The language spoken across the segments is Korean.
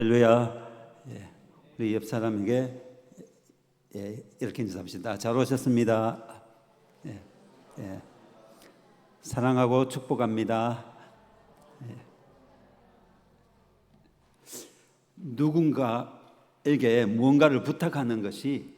할렐루야. 우리 옆 사람에게 이렇게 인사합시다. 잘 오셨습니다. 예, 예. 사랑하고 축복합니다. 누군가에게 무언가를 부탁하는 것이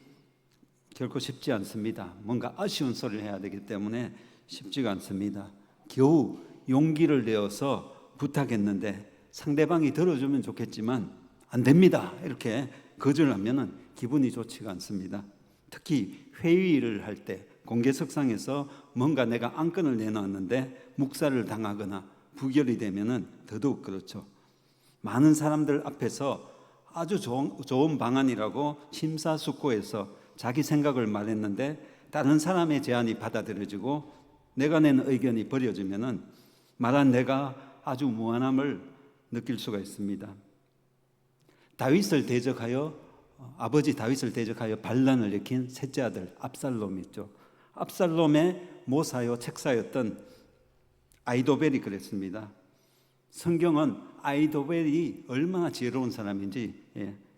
결코 쉽지 않습니다. 뭔가 아쉬운 소리를 해야 되기 때문에 쉽지가 않습니다. 겨우 용기를 내어서 부탁했는데 상대방이 들어주면 좋겠지만 안 됩니다. 이렇게 거절하면 기분이 좋지가 않습니다. 특히 회의를 할 때 공개석상에서 뭔가 내가 안건을 내놨는데 묵살을 당하거나 부결이 되면 더더욱 그렇죠. 많은 사람들 앞에서 아주 좋은 방안이라고 심사숙고해서 자기 생각을 말했는데 다른 사람의 제안이 받아들여지고 내가 낸 의견이 버려지면 말한 내가 아주 무안함을 느낄 수가 있습니다. 아버지 다윗을 대적하여 반란을 일으킨 셋째 아들 압살롬 있죠. 압살롬의 모사요 책사였던 아히도벨이 그랬습니다. 성경은 아히도벨이 얼마나 지혜로운 사람인지,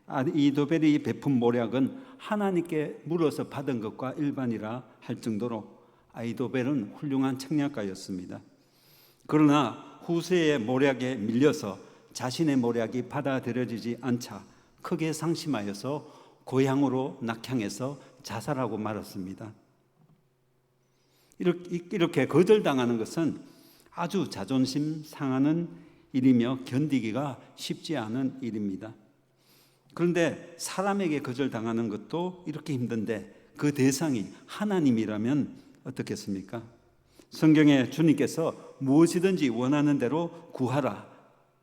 아히도벨이 베푼 모략은 하나님께 물어서 받은 것과 일반이라 할 정도로 아히도벨은 훌륭한 책략가였습니다. 그러나 후세의 모략에 밀려서 자신의 모략이 받아들여지지 않자 크게 상심하여서 고향으로 낙향해서 자살하고 말았습니다. 이렇게 거절당하는 것은 아주 자존심 상하는 일이며 견디기가 쉽지 않은 일입니다. 그런데 사람에게 거절당하는 것도 이렇게 힘든데 그 대상이 하나님이라면 어떻겠습니까? 성경에 주님께서 무엇이든지 원하는 대로 구하라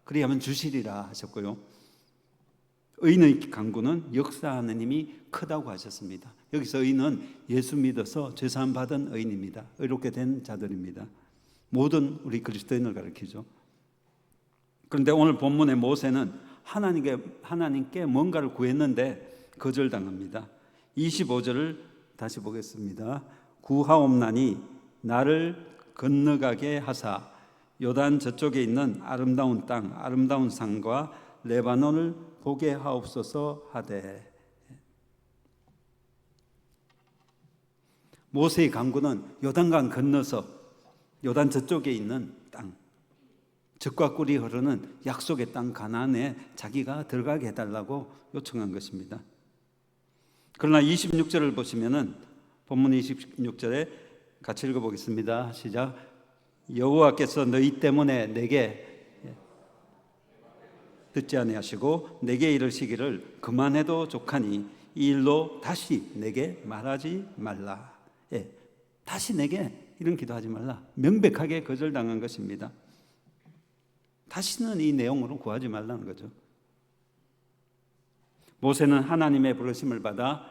그리하면 주시리라 하셨고요. 의인의 간구는 역사하는 힘이 크다고 하셨습니다. 여기서 의인은 예수 믿어서 죄사함 받은 의인입니다. 의롭게 된 자들입니다. 모든 우리 그리스도인을 가리키죠. 그런데 오늘 본문의 모세는 하나님께 뭔가를 구했는데 거절당합니다. 25절을 다시 보겠습니다. 구하옵나니 나를 건너가게 하사 요단 저쪽에 있는 아름다운 땅, 아름다운 산과 레바논을 보게 하옵소서 하되. 모세의 간구는 요단강 건너서 요단 저쪽에 있는 땅, 젖과 꿀이 흐르는 약속의 땅 가나안에 자기가 들어가게 해달라고 요청한 것입니다. 그러나 26절을 보시면은 본문 26절에 같이 읽어보겠습니다. 시작. 여호와께서 너희 때문에 내게 듣지 아니하시고 내게 이르시기를 그만해도 족하니 이 일로 다시 내게 말하지 말라. 다시 내게 이런 기도하지 말라. 명백하게 거절당한 것입니다. 다시는 이 내용으로 구하지 말라는 거죠. 모세는 하나님의 부르심을 받아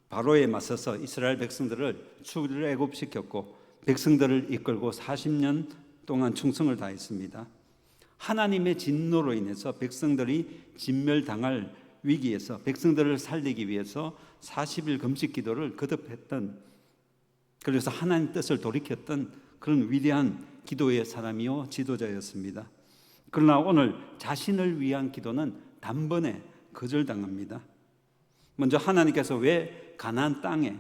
바로에 맞서서 이스라엘 백성들을 출애굽시켰고 백성들을 이끌고 40년 동안 충성을 다했습니다. 하나님의 진노로 인해서 백성들이 진멸당할 위기에서 백성들을 살리기 위해서 40일 금식 기도를 거듭했던, 그래서 하나님 뜻을 돌이켰던 그런 위대한 기도의 사람이요 지도자였습니다. 그러나 오늘 자신을 위한 기도는 단번에 거절당합니다. 먼저 하나님께서 왜 가나안 땅에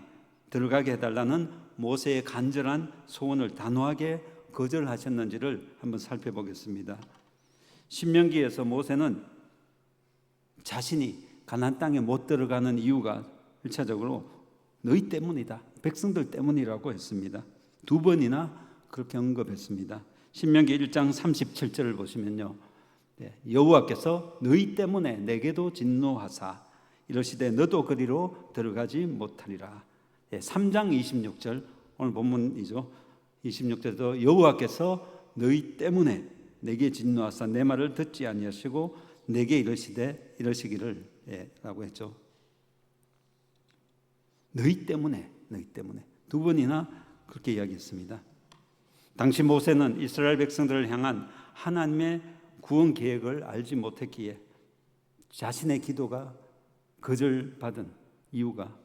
들어가게 해달라는 모세의 간절한 소원을 단호하게 거절하셨는지를 한번 살펴보겠습니다. 신명기에서 모세는 자신이 가나안 땅에 못 들어가는 이유가 1차적으로 너희 때문이다, 백성들 때문이라고 했습니다. 두 번이나 그렇게 언급했습니다. 신명기 1장 37절을 보시면요, 여호와께서 너희 때문에 내게도 진노하사 이러시되 너도 그리로 들어가지 못하리라. 3장 26절 오늘 본문이죠. 26절도 여호와께서 너희 때문에 내게 진노하사 내 말을 듣지 아니하시고 내게 이러시기를 라고 했죠. 너희 때문에 두 번이나 그렇게 이야기했습니다. 당시 모세는 이스라엘 백성들을 향한 하나님의 구원 계획을 알지 못했기에 자신의 기도가 거절받은 이유가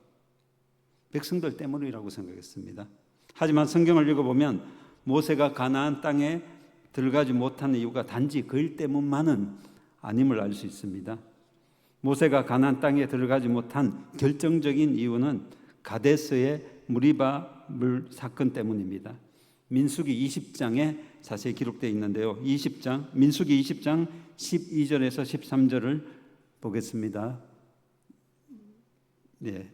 백성들 때문이라고 생각했습니다. 하지만 성경을 읽어보면 모세가 가나안 땅에 들어가지 못한 이유가 단지 그 일 때문만은 아님을 알 수 있습니다. 모세가 가나안 땅에 들어가지 못한 결정적인 이유는 가데스의 무리바 물 사건 때문입니다. 민수기 20장에 자세히 기록되어 있는데요. 민수기 20장 12절에서 13절을 보겠습니다.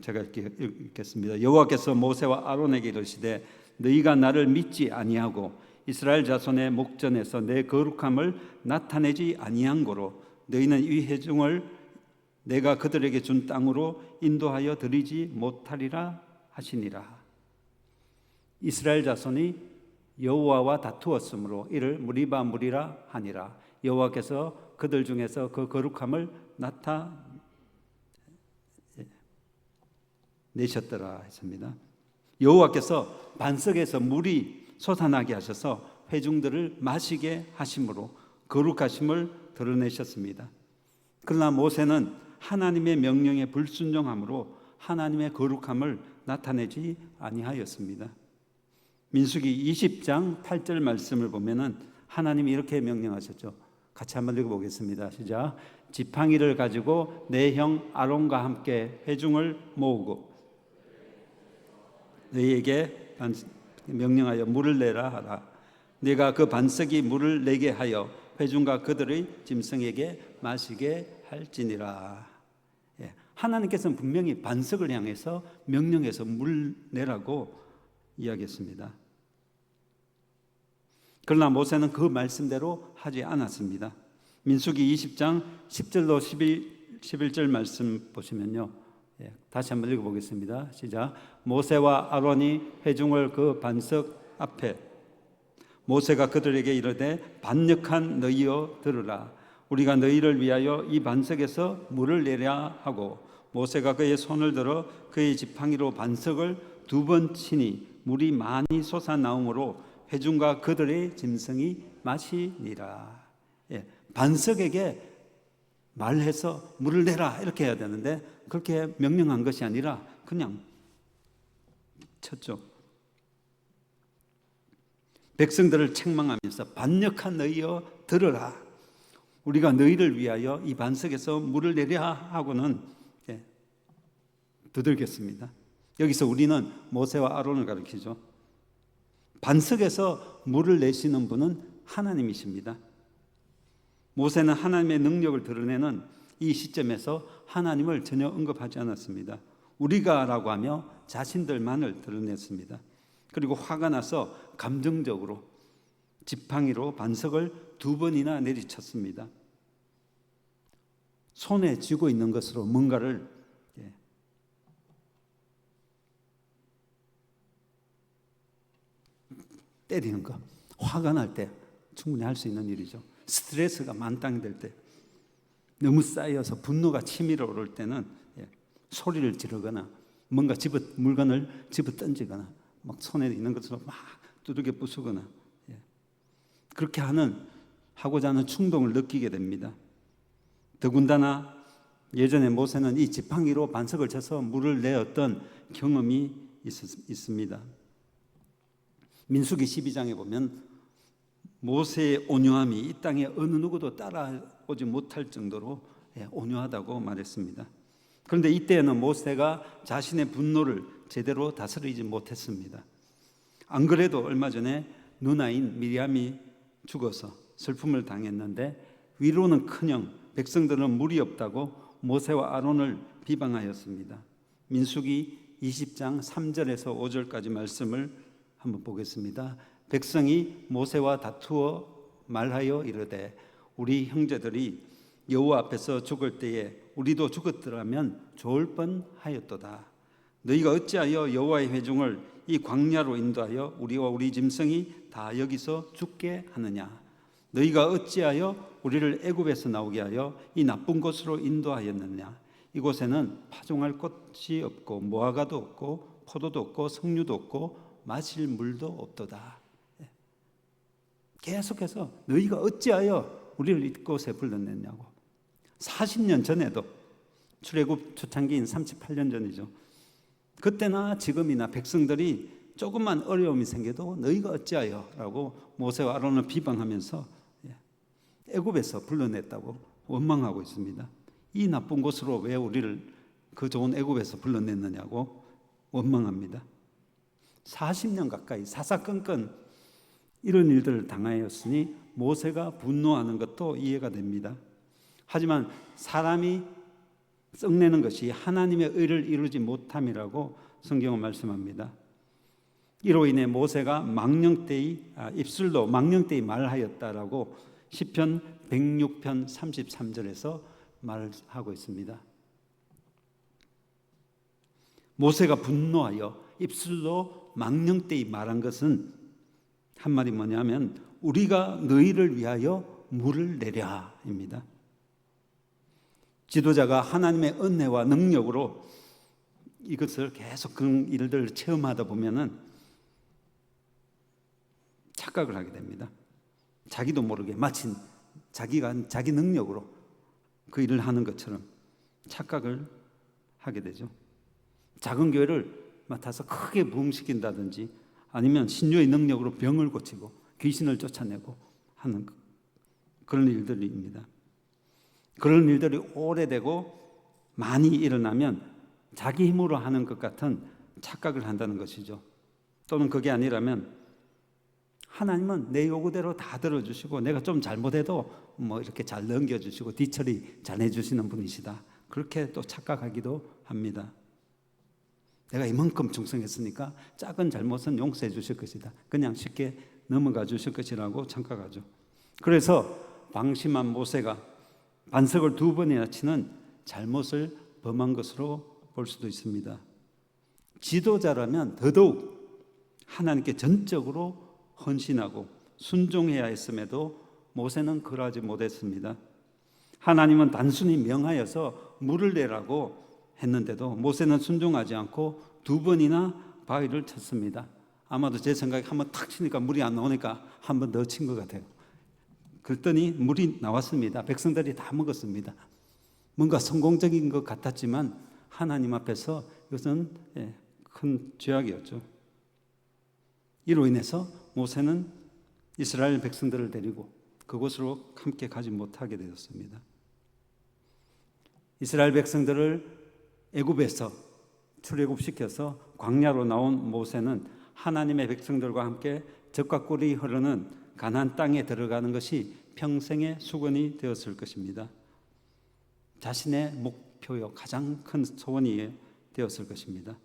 제가 읽겠습니다. 여호와께서 모세와 아론에게 이르시되 너희가 나를 믿지 아니하고 이스라엘 자손의 목전에서 내 거룩함을 나타내지 아니한 고로 너희는 이 회중을 내가 그들에게 준 땅으로 인도하여 드리지 못하리라 하시니라. 이스라엘 자손이 여호와와 다투었으므로 이를 무리바 무리라 하니라. 여호와께서 그들 중에서 그 거룩함을 나타내셨더라 했습니다. 여호와께서 반석에서 물이 솟아나게 하셔서 회중들을 마시게 하심으로 거룩하심을 드러내셨습니다. 그러나 모세는 하나님의 명령에 불순종함으로 하나님의 거룩함을 나타내지 아니하였습니다. 민수기 20장 8절 말씀을 보면은 하나님이 이렇게 명령하셨죠. 같이 한번 읽어보겠습니다. 시작. 지팡이를 가지고 내 형 아론과 함께 회중을 모으고 너희에게 명령하여 물을 내라 하라. 네가 그 반석이 물을 내게 하여 회중과 그들의 짐승에게 마시게 할지니라. 하나님께서는 분명히 반석을 향해서 명령해서 물 내라고 이야기했습니다. 그러나 모세는 그 말씀대로 하지 않았습니다. 민수기 20장 10절로 11절 말씀 보시면요. 다시 한번 읽어보겠습니다. 시작. 모세와 아론이 회중을 그 반석 앞에 모세가 그들에게 이르되 반역한 너희여 들으라. 우리가 너희를 위하여 이 반석에서 물을 내랴 하고 모세가 그의 손을 들어 그의 지팡이로 반석을 2번 치니 물이 많이 솟아나오므로 회중과 그들의 짐승이 마시니라. 반석에게 말해서 물을 내라 이렇게 해야 되는데 그렇게 명령한 것이 아니라 그냥 쳤죠. 백성들을 책망하면서 반역한 너희여 들으라. 우리가 너희를 위하여 이 반석에서 물을 내려 하고는 두들겼습니다. 여기서 우리는 모세와 아론을 가리키죠. 반석에서 물을 내시는 분은 하나님이십니다. 모세는 하나님의 능력을 드러내는 이 시점에서 하나님을 전혀 언급하지 않았습니다. 우리가라고 하며 자신들만을 드러냈습니다. 그리고 화가 나서 감정적으로 지팡이로 반석을 2번이나 내리쳤습니다. 손에 쥐고 있는 것으로 뭔가를 때리는 것, 화가 날 때 충분히 할 수 있는 일이죠. 스트레스가 만땅될 때, 너무 쌓여서 분노가 치밀어 오를 때는 소리를 지르거나 뭔가 물건을 집어 던지거나 막 손에 있는 것으로 막 두들겨 부수거나 그렇게 하고자 하는 충동을 느끼게 됩니다. 더군다나 예전에 모세는 이 지팡이로 반석을 쳐서 물을 내었던 경험이 있습니다. 민수기 12장에 보면 모세의 온유함이 이 땅에 어느 누구도 따라오지 못할 정도로 온유하다고 말했습니다. 그런데 이때에는 모세가 자신의 분노를 제대로 다스리지 못했습니다. 안 그래도 얼마 전에 누나인 미리암이 죽어서 슬픔을 당했는데 위로는커녕 백성들은 물이 없다고 모세와 아론을 비방하였습니다. 민수기 20장 3절에서 5절까지 말씀을 한번 보겠습니다. 백성이 모세와 다투어 말하여 이르되 우리 형제들이 여호와 앞에서 죽을 때에 우리도 죽었더라면 좋을 뻔하였도다. 너희가 어찌하여 여호와의 회중을 이 광야로 인도하여 우리와 우리 짐승이 다 여기서 죽게 하느냐? 너희가 어찌하여 우리를 애굽에서 나오게 하여 이 나쁜 곳으로 인도하였느냐? 이곳에는 파종할 꽃이 없고 무화과도 없고 포도도 없고 석류도 없고 마실 물도 없도다. 계속해서 너희가 어찌하여 우리를 이곳에 불러냈냐고. 40년 전에도 출애굽 초창기인 38년 전이죠. 그때나 지금이나 백성들이 조금만 어려움이 생겨도 너희가 어찌하여 라고 모세와 아론을 비방하면서 애굽에서 불러냈다고 원망하고 있습니다. 이 나쁜 곳으로 왜 우리를 그 좋은 애굽에서 불러냈느냐고 원망합니다. 40년 가까이 사사건건 이런 일들을 당하였으니 모세가 분노하는 것도 이해가 됩니다. 하지만 사람이 썩내는 것이 하나님의 의를 이루지 못함이라고 성경은 말씀합니다. 이로 인해 모세가 입술로 망령되이 말하였다라고 시편 106편 33절에서 말하고 있습니다. 모세가 분노하여 입술로 망령되이 말한 것은 한마디 뭐냐면 우리가 너희를 위하여 물을 내랴입니다. 지도자가 하나님의 은혜와 능력으로 이것을 계속 그런 일들을 체험하다 보면은 착각을 하게 됩니다. 자기도 모르게 마치 자기가 자기 능력으로 그 일을 하는 것처럼 착각을 하게 되죠. 작은 교회를 맡아서 크게 부흥시킨다든지 아니면 신유의 능력으로 병을 고치고 귀신을 쫓아내고 하는 그런 일들입니다. 그런 일들이 오래되고 많이 일어나면 자기 힘으로 하는 것 같은 착각을 한다는 것이죠. 또는 그게 아니라면 하나님은 내 요구대로 다 들어주시고 내가 좀 잘못해도 뭐 이렇게 잘 넘겨주시고 뒤처리 잘 해주시는 분이시다. 그렇게 또 착각하기도 합니다. 내가 이만큼 충성했으니까 작은 잘못은 용서해 주실 것이다. 그냥 쉽게 넘어가 주실 것이라고 착각하죠. 그래서 방심한 모세가 반석을 2번이나 치는 잘못을 범한 것으로 볼 수도 있습니다. 지도자라면 더더욱 하나님께 전적으로 헌신하고 순종해야 했음에도 모세는 그러하지 못했습니다. 하나님은 단순히 명하여서 물을 내라고 했는데도 모세는 순종하지 않고 2번이나 바위를 쳤습니다. 아마도 제 생각에 한번 탁 치니까 물이 안 나오니까 한 번 더 친 것 같아요. 그랬더니 물이 나왔습니다. 백성들이 다 먹었습니다. 뭔가 성공적인 것 같았지만 하나님 앞에서 이것은 큰 죄악이었죠. 이로 인해서 모세는 이스라엘 백성들을 데리고 그곳으로 함께 가지 못하게 되었습니다. 이스라엘 백성들을 애굽에서 출애굽시켜서 광야로 나온 모세는 하나님의 백성들과 함께 젖과 꿀이 흐르는 가나안 땅에 들어가는 것이 평생의 수건이 되었을 것입니다. 자신의 목표요 가장 큰 소원이 되었을 것입니다.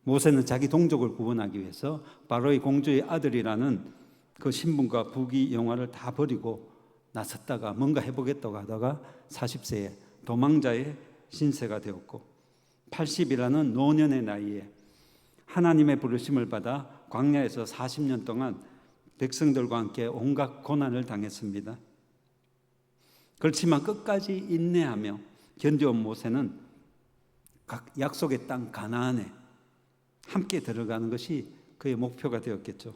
모세는 자기 동족을 구원하기 위해서 바로의 공주의 아들이라는 그 신분과 부귀 영화를 다 버리고 나섰다가 뭔가 해보겠다고 하다가 40세에 도망자의 신세가 되었고 80이라는 노년의 나이에 하나님의 부르심을 받아 광야에서 40년 동안 백성들과 함께 온갖 고난을 당했습니다. 그렇지만 끝까지 인내하며 견뎌온 모세는 각 약속의 땅 가나안에 함께 들어가는 것이 그의 목표가 되었겠죠.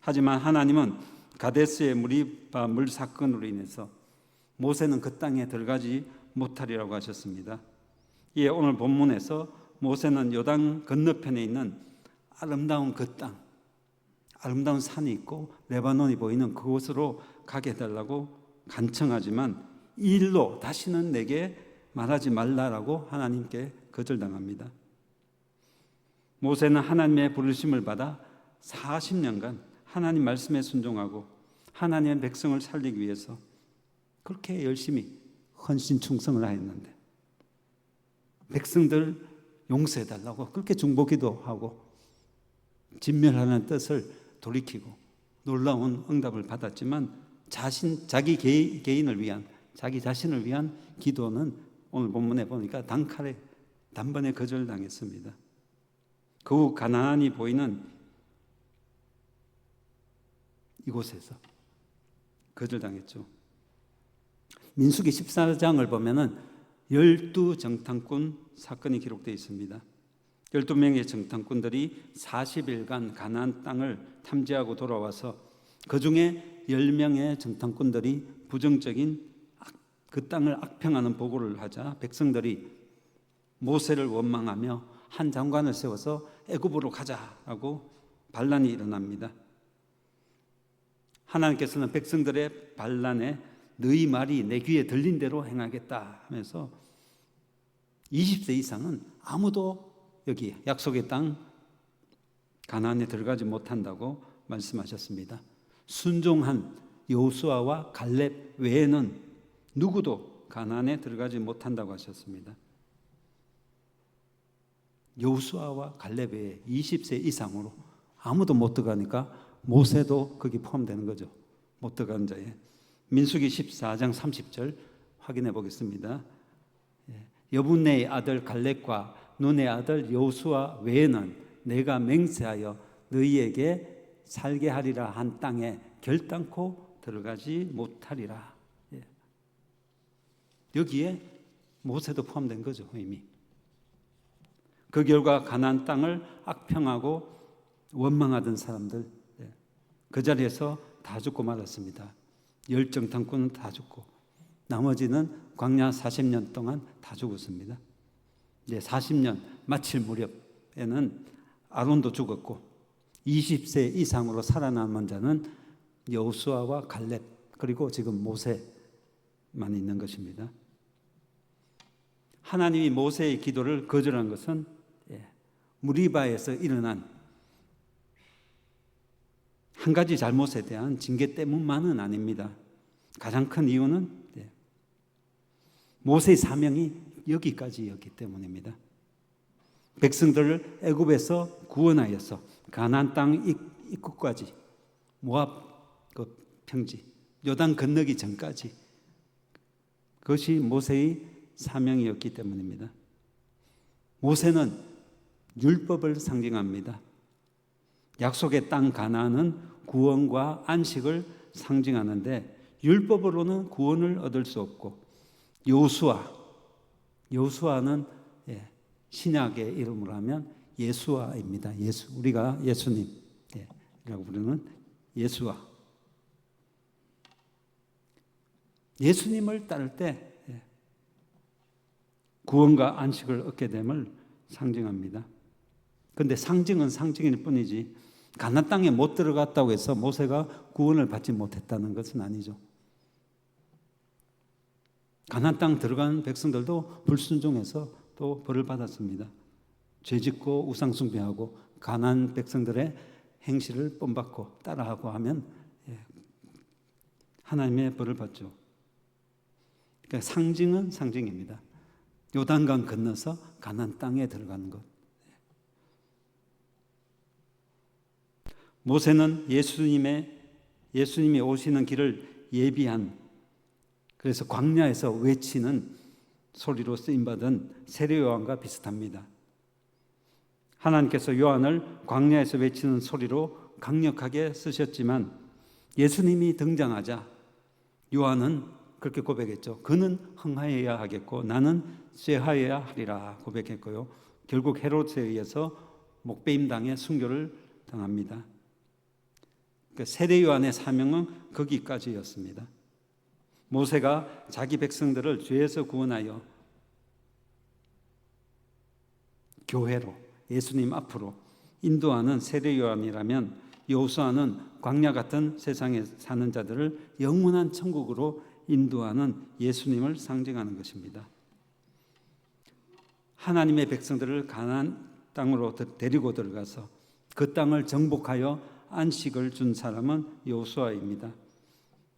하지만 하나님은 가데스의 물 사건으로 인해서 모세는 그 땅에 들어가지 못하리라고 하셨습니다. 이에 오늘 본문에서 모세는 요단 건너편에 있는 아름다운 그 땅, 아름다운 산이 있고 레바논이 보이는 그곳으로 가게 해달라고 간청하지만 이 일로 다시는 내게 말하지 말라라고 하나님께 거절당합니다. 모세는 하나님의 부르심을 받아 40년간 하나님 말씀에 순종하고 하나님의 백성을 살리기 위해서 그렇게 열심히 헌신 충성을 하였는데 백성들 용서해달라고 그렇게 중보기도 하고 진멸하는 뜻을 돌이키고 놀라운 응답을 받았지만 자기 개인을 위한 자기 자신을 위한 기도는 오늘 본문에 보니까 단번에 거절당했습니다. 그 후 가나안이 보이는 이곳에서 거절당했죠. 민수기 14장을 보면은 12정탐꾼 사건이 기록되어 있습니다. 12명의 정탐꾼들이 40일간 가나안 땅을 탐지하고 돌아와서 그 중에 10명의 정탐꾼들이 부정적인 그 땅을 악평하는 보고를 하자 백성들이 모세를 원망하며 한 장관을 세워서 애굽으로 가자라고 반란이 일어납니다. 하나님께서는 백성들의 반란에 너희 말이 내 귀에 들린 대로 행하겠다 하면서 20세 이상은 아무도 여기 약속의 땅 가나안에 들어가지 못한다고 말씀하셨습니다. 순종한 여호수아와 갈렙 외에는 누구도 가나안에 들어가지 못한다고 하셨습니다. 여호수아와 갈렙 외에 20세 이상으로 아무도 못 들어가니까 모세도 거기 포함되는 거죠. 못 들어간 자에. 민수기 14장 30절 확인해 보겠습니다. 여분네의 아들 갈렙과 눈의 아들 여호수아 외에는 내가 맹세하여 너희에게 살게 하리라 한 땅에 결단코 들어가지 못하리라. 여기에 모세도 포함된 거죠. 이미. 그 결과 가나안 땅을 악평하고 원망하던 사람들 그 자리에서 다 죽고 말았습니다. 열정탐꾼은 다 죽고 나머지는 광야 40년 동안 다 죽었습니다. 이제 40년 마칠 무렵에는 아론도 죽었고 20세 이상으로 살아남은 자는 여호수아와 갈렙 그리고 지금 모세만 있는 것입니다. 하나님이 모세의 기도를 거절한 것은 무리바에서 일어난 한 가지 잘못에 대한 징계 때문만은 아닙니다. 가장 큰 이유는 모세의 사명이 여기까지였기 때문입니다. 백성들을 애굽에서 구원하여서 가나안 땅 입구까지 모압 그 평지 요단 건너기 전까지 그것이 모세의 사명이었기 때문입니다. 모세는 율법을 상징합니다. 약속의 땅 가나안은 구원과 안식을 상징하는데 율법으로는 구원을 얻을 수 없고 여호수아는 신약의 이름으로 하면 예수아입니다. 우리가 예수님이라고 부르는 예수아. 예수님을 따를 때 구원과 안식을 얻게 됨을 상징합니다. 그런데 상징은 상징일 뿐이지 가나안 땅에 못 들어갔다고 해서 모세가 구원을 받지 못했다는 것은 아니죠. 가나안 땅 들어간 백성들도 불순종해서 또 벌을 받았습니다. 죄짓고 우상 숭배하고 가나안 백성들의 행실을 본받고 따라하고 하면 하나님의 벌을 받죠. 그러니까 상징은 상징입니다. 요단강 건너서 가나안 땅에 들어가는 것. 모세는 예수님이 오시는 길을 예비한 그래서 광야에서 외치는 소리로 쓰임받은 세례요한과 비슷합니다. 하나님께서 요한을 광야에서 외치는 소리로 강력하게 쓰셨지만 예수님이 등장하자 요한은 그렇게 고백했죠. 그는 흥하여야 하겠고 나는 쇠하여야 하리라 고백했고요. 결국 헤롯에 의해서 목베임 당해 순교를 당합니다. 그러니까 세례 요한의 사명은 거기까지였습니다. 모세가 자기 백성들을 죄에서 구원하여 교회로 예수님 앞으로 인도하는 세례 요한이라면 여호수아는 광야 같은 세상에 사는 자들을 영원한 천국으로 인도하는 예수님을 상징하는 것입니다. 하나님의 백성들을 가나안 땅으로 데리고 들어가서 그 땅을 정복하여 안식을 준 사람은 여호수아입니다.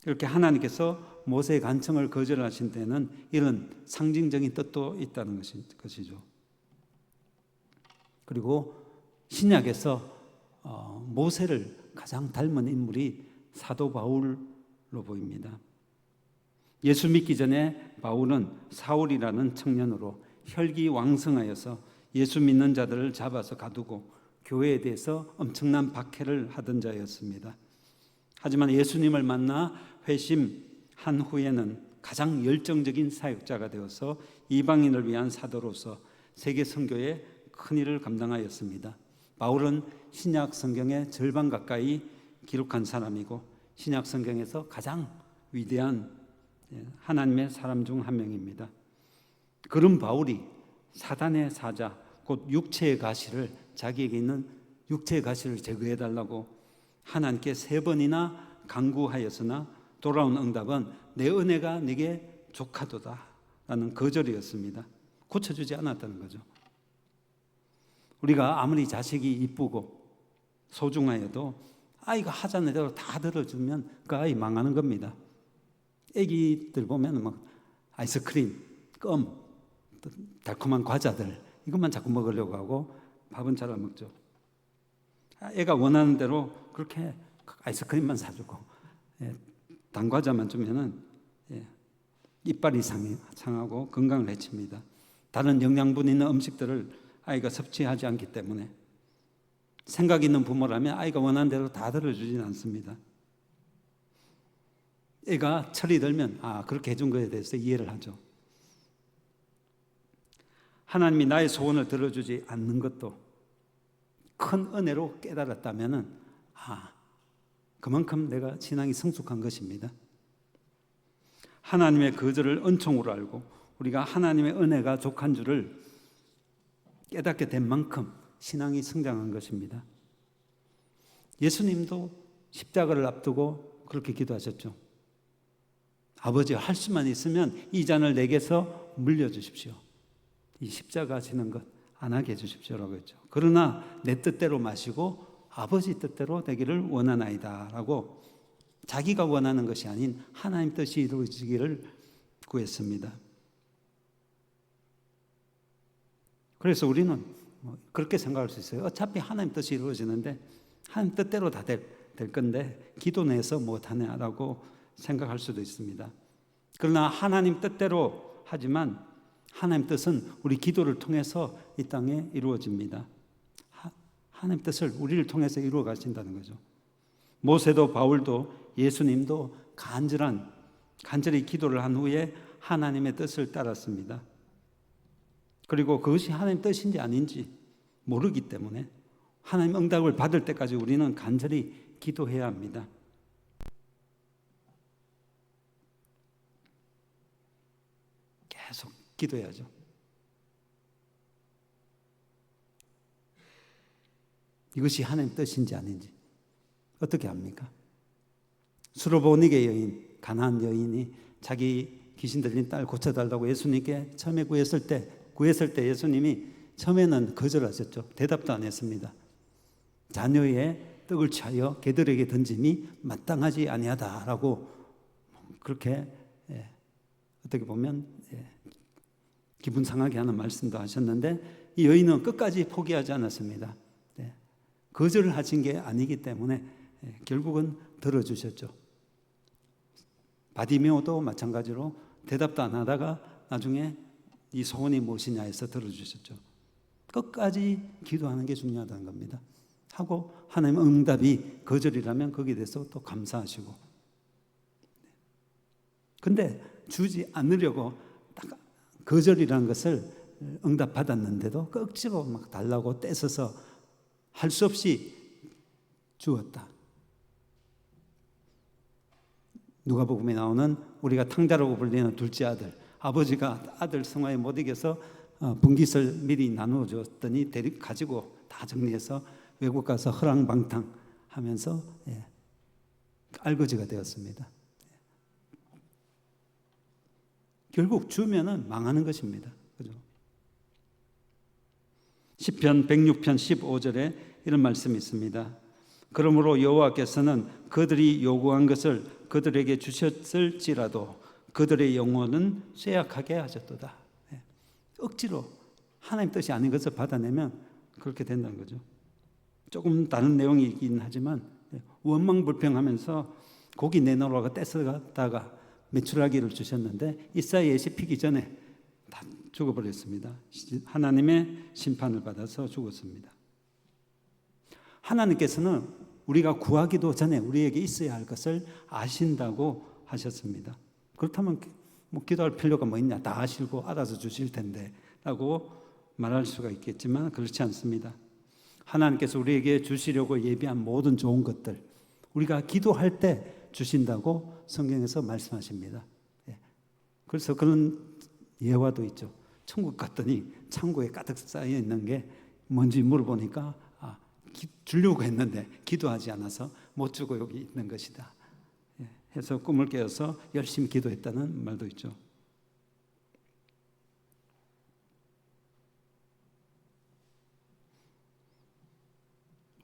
이렇게 하나님께서 모세의 간청을 거절하신 데는 이런 상징적인 뜻도 있다는 것이죠. 그리고 신약에서 모세를 가장 닮은 인물이 사도 바울로 보입니다. 예수 믿기 전에 바울은 사울이라는 청년으로 혈기왕성하여서 예수 믿는 자들을 잡아서 가두고 교회에 대해서 엄청난 박해를 하던 자였습니다. 하지만 예수님을 만나 회심한 후에는 가장 열정적인 사역자가 되어서 이방인을 위한 사도로서 세계 선교에 큰 일을 감당하였습니다. 바울은 신약 성경의 절반 가까이 기록한 사람이고 신약 성경에서 가장 위대한 하나님의 사람 중 한 명입니다. 그런 바울이 사단의 사자 곧 육체의 가시를 자기에게 있는 육체의 가시를 제거해달라고 하나님께 3번이나 간구하였으나 돌아온 응답은 내 은혜가 네게 족하도다 라는 거절이었습니다. 고쳐주지 않았다는 거죠. 우리가 아무리 자식이 이쁘고 소중하여도 아이가 하자는 대로 다 들어주면 그 아이 망하는 겁니다. 애기들 보면 막 아이스크림, 껌, 달콤한 과자들 이것만 자꾸 먹으려고 하고 밥은 잘 안 먹죠. 애가 원하는 대로 그렇게 아이스크림만 사주고 단과자만 주면은 이빨이 상하고 건강을 해칩니다. 다른 영양분 있는 음식들을 아이가 섭취하지 않기 때문에 생각 있는 부모라면 아이가 원하는 대로 다 들어주지는 않습니다. 애가 철이 들면 그렇게 해준 거에 대해서 이해를 하죠. 하나님이 나의 소원을 들어주지 않는 것도 큰 은혜로 깨달았다면은 그만큼 내가 신앙이 성숙한 것입니다. 하나님의 거절을 은총으로 알고 우리가 하나님의 은혜가 족한 줄을 깨닫게 된 만큼 신앙이 성장한 것입니다. 예수님도 십자가를 앞두고 그렇게 기도하셨죠. 아버지, 할 수만 있으면 이 잔을 내게서 물려주십시오. 이 십자가 지는 것 안 하게 해주십시오라고 했죠. 그러나 내 뜻대로 마시고 아버지 뜻대로 되기를 원하나이다 라고 자기가 원하는 것이 아닌 하나님 뜻이 이루어지기를 구했습니다. 그래서 우리는 그렇게 생각할 수 있어요. 어차피 하나님 뜻이 이루어지는데 하나님 뜻대로 다 될 건데 기도 내서 못하냐라고 생각할 수도 있습니다. 그러나 하나님 뜻대로 하지만 하나님 뜻은 우리 기도를 통해서 이 땅에 이루어집니다. 하나님 뜻을 우리를 통해서 이루어 가신다는 거죠. 모세도 바울도 예수님도 간절히 기도를 한 후에 하나님의 뜻을 따랐습니다. 그리고 그것이 하나님 뜻인지 아닌지 모르기 때문에 하나님 응답을 받을 때까지 우리는 간절히 기도해야 합니다. 계속 기도해야죠. 이것이 하나님 뜻인지 아닌지 어떻게 합니까? 수로보니게 여인, 가나안 여인이 자기 귀신 들린 딸 고쳐달라고 예수님께 처음에 구했을 때 예수님이 처음에는 거절하셨죠. 대답도 안 했습니다. 자녀의 떡을 취하여 개들에게 던짐이 마땅하지 아니하다라고 그렇게 어떻게 보면 기분 상하게 하는 말씀도 하셨는데 이 여인은 끝까지 포기하지 않았습니다. 거절을 하신 게 아니기 때문에 결국은 들어주셨죠. 바디메오도 마찬가지로 대답도 안 하다가 나중에 이 소원이 무엇이냐 해서 들어주셨죠. 끝까지 기도하는 게 중요하다는 겁니다. 하고 하나님 응답이 거절이라면 거기에 대해서 또 감사하시고, 근데 주지 않으려고 딱 거절이라는 것을 응답받았는데도 억지로 막 달라고 떼서서 할 수 없이 주었다. 누가복음에 나오는 우리가 탕자라고 불리는 둘째 아들, 아버지가 아들 성화에 못 이겨서 분깃을 미리 나누어 줬더니 가지고 다 정리해서 외국 가서 허랑방탕 하면서 알거지가 되었습니다. 결국 주면은 망하는 것입니다. 그죠? 시편 106편 15절에 이런 말씀이 있습니다. 그러므로 여호와께서는 그들이 요구한 것을 그들에게 주셨을지라도 그들의 영혼은 쇠약하게 하셨도다. 억지로 하나님 뜻이 아닌 것을 받아내면 그렇게 된다는 거죠. 조금 다른 내용이긴 하지만 원망불평하면서 고기 내놓으라고 떼서다가 메추라기를 주셨는데 이사야에 피기 전에 다 죽어버렸습니다. 하나님의 심판을 받아서 죽었습니다. 하나님께서는 우리가 구하기도 전에 우리에게 있어야 할 것을 아신다고 하셨습니다. 그렇다면 뭐 기도할 필요가 뭐 있냐, 다 아시고 알아서 주실 텐데 라고 말할 수가 있겠지만 그렇지 않습니다. 하나님께서 우리에게 주시려고 예비한 모든 좋은 것들 우리가 기도할 때 주신다고 성경에서 말씀하십니다. 그래서 그런 예화도 있죠. 천국 갔더니 창고에 가득 쌓여 있는 게 뭔지 물어보니까 주려고 했는데 기도하지 않아서 못 주고 여기 있는 것이다. 해서 꿈을 깨어서 열심히 기도했다는 말도 있죠.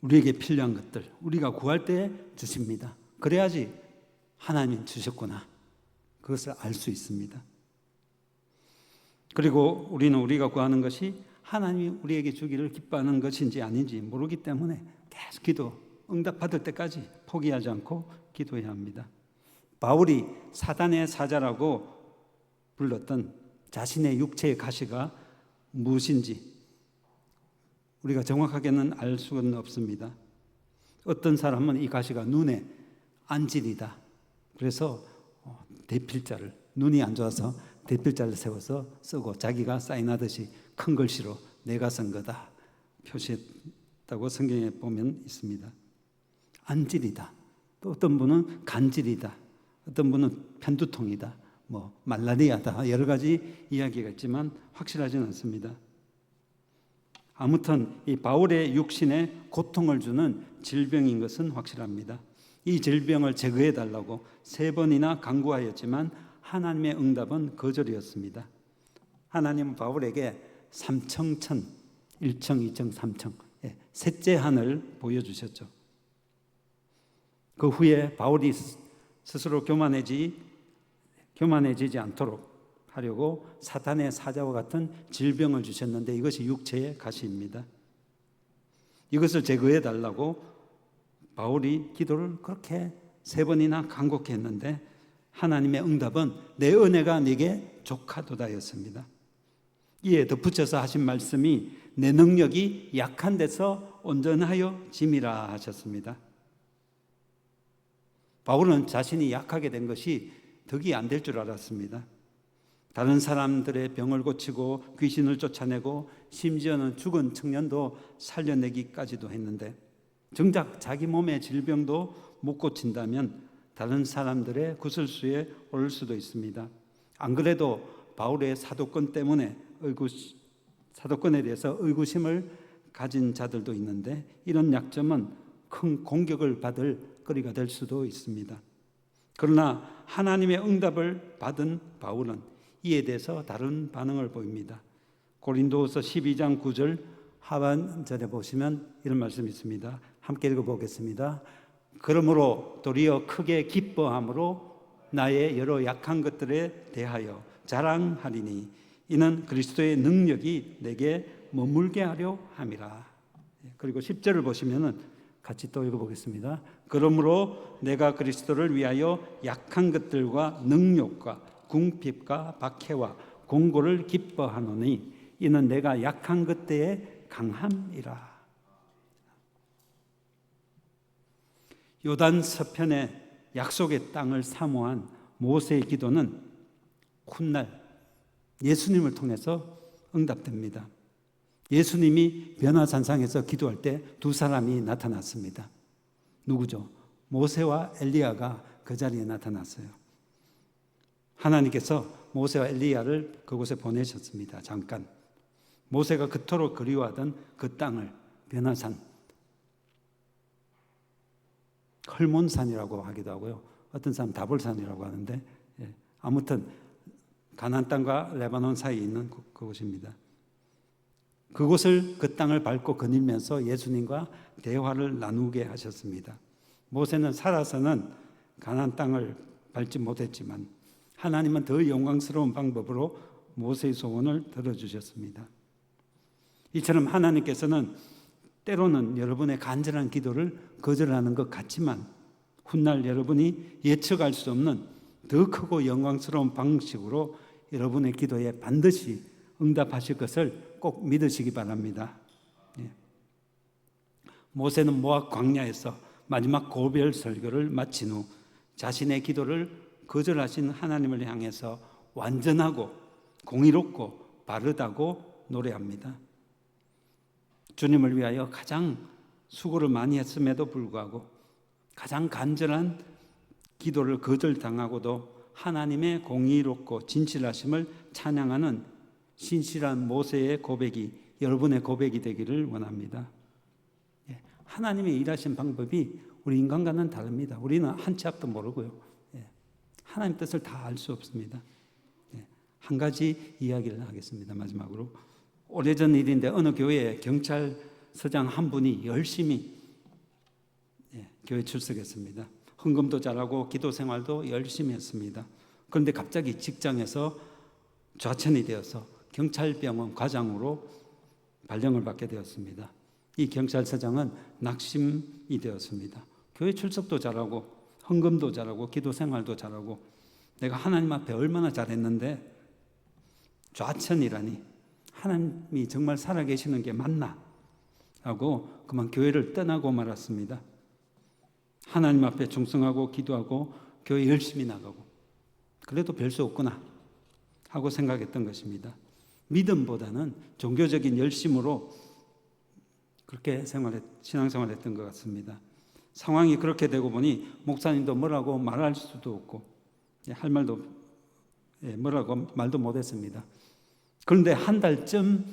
우리에게 필요한 것들 우리가 구할 때 주십니다. 그래야지 하나님이 주셨구나, 그것을 알 수 있습니다. 그리고 우리는 우리가 구하는 것이 하나님이 우리에게 주기를 기뻐하는 것인지 아닌지 모르기 때문에 계속 기도, 응답받을 때까지 포기하지 않고 기도해야 합니다. 바울이 사단의 사자라고 불렀던 자신의 육체의 가시가 무엇인지 우리가 정확하게는 알 수는 없습니다. 어떤 사람은 이 가시가 눈에 안질이다, 그래서 대필자를, 눈이 안 좋아서 대필자를 세워서 쓰고 자기가 사인하듯이 큰 글씨로 내가 쓴 거다 표시했다고 성경에 보면 있습니다. 안질이다, 또 어떤 분은 간질이다, 어떤 분은 편두통이다, 말라리아다, 여러 가지 이야기가 있지만 확실하지는 않습니다. 아무튼 이 바울의 육신에 고통을 주는 질병인 것은 확실합니다. 이 질병을 제거해 달라고 3번이나 간구하였지만 하나님의 응답은 거절이었습니다. 하나님은 바울에게 3청천, 1청, 2청, 3청, 셋째 하늘 보여주셨죠. 그 후에 바울이 스스로 교만해지지 않도록 하려고 사탄의 사자와 같은 질병을 주셨는데 이것이 육체의 가시입니다. 이것을 제거해 달라고 바울이 기도를 그렇게 3번이나 간곡히 했는데 하나님의 응답은 내 은혜가 네게 족하도다였습니다. 이에 덧붙여서 하신 말씀이 내 능력이 약한 데서 온전하여 짐이라 하셨습니다. 바울은 자신이 약하게 된 것이 덕이 안 될 줄 알았습니다. 다른 사람들의 병을 고치고 귀신을 쫓아내고 심지어는 죽은 청년도 살려내기까지도 했는데 정작 자기 몸의 질병도 못 고친다면 다른 사람들의 구설수에 오를 수도 있습니다. 안 그래도 바울의 사도권 때문에 사도권에 대해서 의구심을 가진 자들도 있는데 이런 약점은 큰 공격을 받을 거리가 될 수도 있습니다. 그러나 하나님의 응답을 받은 바울은 이에 대해서 다른 반응을 보입니다. 고린도후서 12장 9절 하반절에 보시면 이런 말씀이 있습니다. 함께 읽어보겠습니다. 그러므로 도리어 크게 기뻐함으로 나의 여러 약한 것들에 대하여 자랑하리니 이는 그리스도의 능력이 내게 머물게 하려 함이라. 그리고 10절을 보시면은 같이 또 읽어보겠습니다. 그러므로 내가 그리스도를 위하여 약한 것들과 능욕과 궁핍과 박해와 공고를 기뻐하노니 이는 내가 약한 것 때에 강함이라. 요단 서편의 약속의 땅을 사모한 모세의 기도는 훗날 예수님을 통해서 응답됩니다. 예수님이 변화산상에서 기도할 때 2사람이 나타났습니다. 누구죠? 모세와 엘리야가 그 자리에 나타났어요. 하나님께서 모세와 엘리야를 그곳에 보내셨습니다. 잠깐. 모세가 그토록 그리워하던 그 땅을, 변화산, 헐몬산이라고 하기도 하고요. 어떤 사람 다볼산이라고 하는데 아무튼 가나안 땅과 레바논 사이에 있는 그곳입니다. 그곳을, 그 땅을 밟고 거닐면서 예수님과 대화를 나누게 하셨습니다. 모세는 살아서는 가나안 땅을 밟지 못했지만 하나님은 더 영광스러운 방법으로 모세의 소원을 들어주셨습니다. 이처럼 하나님께서는 때로는 여러분의 간절한 기도를 거절하는 것 같지만 훗날 여러분이 예측할 수 없는 더 크고 영광스러운 방식으로 여러분의 기도에 반드시 응답하실 것을 꼭 믿으시기 바랍니다. 모세는 모압 광야에서 마지막 고별 설교를 마친 후 자신의 기도를 거절하신 하나님을 향해서 완전하고 공의롭고 바르다고 노래합니다. 주님을 위하여 가장 수고를 많이 했음에도 불구하고 가장 간절한 기도를 거절당하고도 하나님의 공의롭고 진실하심을 찬양하는 신실한 모세의 고백이 여러분의 고백이 되기를 원합니다. 하나님의 일하신 방법이 우리 인간과는 다릅니다. 우리는 한 치 앞도 모르고요. 하나님 뜻을 다 알 수 없습니다. 한 가지 이야기를 하겠습니다. 마지막으로 오래전 일인데 어느 교회에 경찰서장 한 분이 열심히 교회 출석했습니다. 헌금도 잘하고 기도 생활도 열심히 했습니다. 그런데 갑자기 직장에서 좌천이 되어서 경찰병원 과장으로 발령을 받게 되었습니다. 이 경찰서장은 낙심이 되었습니다. 교회 출석도 잘하고 헌금도 잘하고 기도 생활도 잘하고 내가 하나님 앞에 얼마나 잘했는데 좌천이라니, 하나님이 정말 살아계시는 게 맞나? 하고 그만 교회를 떠나고 말았습니다. 하나님 앞에 충성하고 기도하고 교회 열심히 나가고 그래도 별 수 없구나 하고 생각했던 것입니다. 믿음보다는 종교적인 열심으로 그렇게 신앙생활했던 것 같습니다. 상황이 그렇게 되고 보니 목사님도 뭐라고 말할 수도 없고 할 말도 뭐라고 말도 못했습니다. 그런데 한 달쯤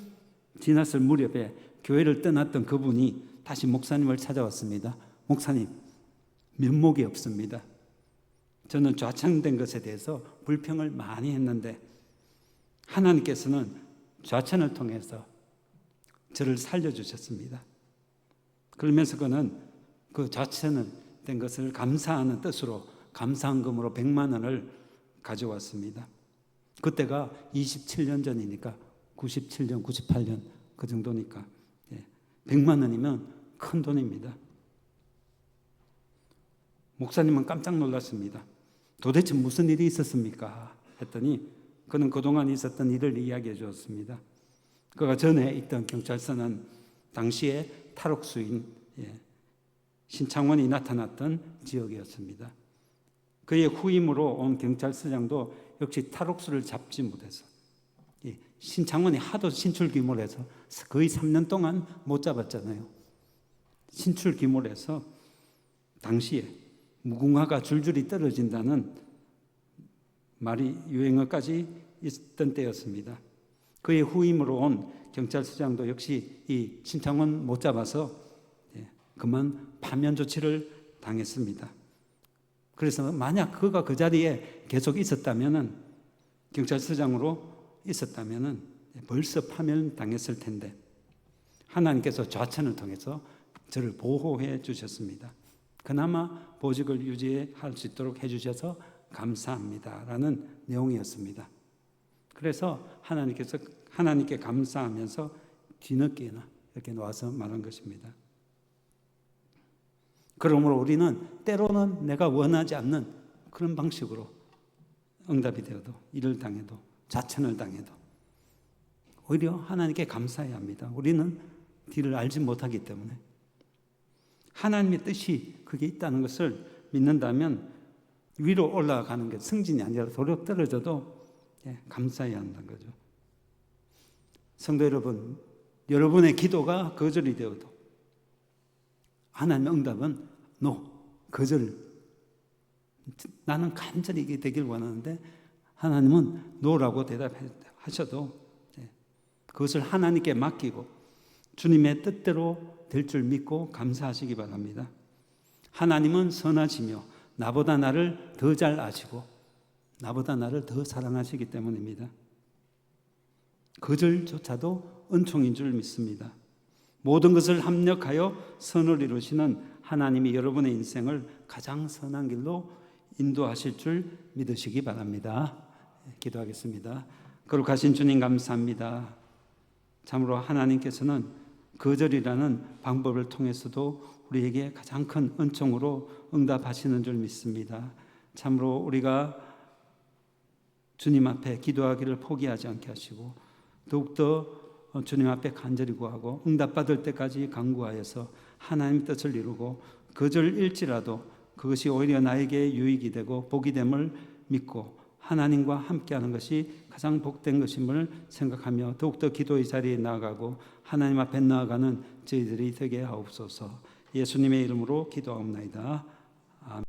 지났을 무렵에 교회를 떠났던 그분이 다시 목사님을 찾아왔습니다. 목사님, 면목이 없습니다. 저는 좌천된 것에 대해서 불평을 많이 했는데 하나님께서는 좌천을 통해서 저를 살려주셨습니다. 그러면서 그는 그 좌천을 된 것을 감사하는 뜻으로 감사헌금으로 100만 원을 가져왔습니다. 그때가 27년 전이니까 97년, 98년 그 정도니까 100만 원이면 큰 돈입니다. 목사님은 깜짝 놀랐습니다. 도대체 무슨 일이 있었습니까? 했더니 그는 그동안 있었던 일을 이야기해 주었습니다. 그가 전에 있던 경찰서는 당시에 탈옥수인 신창원이 나타났던 지역이었습니다. 그의 후임으로 온 경찰서장도 역시 탈옥수를 잡지 못해서 신창원이 하도 신출귀몰해서 거의 3년 동안 못 잡았잖아요. 신출귀몰해서 당시에 무궁화가 줄줄이 떨어진다는 말이 유행어까지 있던 때였습니다. 그의 후임으로 온 경찰서장도 역시 이 신창원 못 잡아서 그만 파면 조치를 당했습니다. 그래서 만약 그가 그 자리에 계속 있었다면은, 경찰서장으로 있었다면은 벌써 파면 당했을 텐데 하나님께서 좌천을 통해서 저를 보호해 주셨습니다. 그나마 보직을 유지할 수 있도록 해주셔서 감사합니다라는 내용이었습니다. 그래서 하나님께 감사하면서 뒤늦게나 이렇게 나와서 말한 것입니다. 그러므로 우리는 때로는 내가 원하지 않는 그런 방식으로 응답이 되어도, 일을 당해도, 좌천을 당해도 오히려 하나님께 감사해야 합니다. 우리는 뒤를 알지 못하기 때문에. 하나님의 뜻이 그게 있다는 것을 믿는다면 위로 올라가는 게 승진이 아니라 도로 떨어져도 감사해야 한다는 거죠. 성도 여러분, 여러분의 기도가 거절이 되어도 하나님의 응답은 NO, 거절. 나는 간절히 이게 되길 원하는데 하나님은 NO라고 대답하셔도 그것을 하나님께 맡기고 주님의 뜻대로 될 줄 믿고 감사하시기 바랍니다. 하나님은 선하시며 나보다 나를 더 잘 아시고 나보다 나를 더 사랑하시기 때문입니다. 거절조차도 은총인 줄 믿습니다. 모든 것을 합력하여 선을 이루시는 하나님이 여러분의 인생을 가장 선한 길로 인도하실 줄 믿으시기 바랍니다. 기도하겠습니다. 거룩하신 주님 감사합니다. 참으로 하나님께서는 거절이라는 방법을 통해서도 우리에게 가장 큰 은총으로 응답하시는 줄 믿습니다. 참으로 우리가 주님 앞에 기도하기를 포기하지 않게 하시고 더욱더 주님 앞에 간절히 구하고 응답받을 때까지 간구하여서 하나님 뜻을 이루고 거절일지라도 그것이 오히려 나에게 유익이 되고 복이 됨을 믿고 하나님과 함께하는 것이 가장 복된 것임을 생각하며 더욱더 기도의 자리에 나아가고 하나님 앞에 나아가는 저희들이 되게 하옵소서. 예수님의 이름으로 기도하옵나이다. 아멘.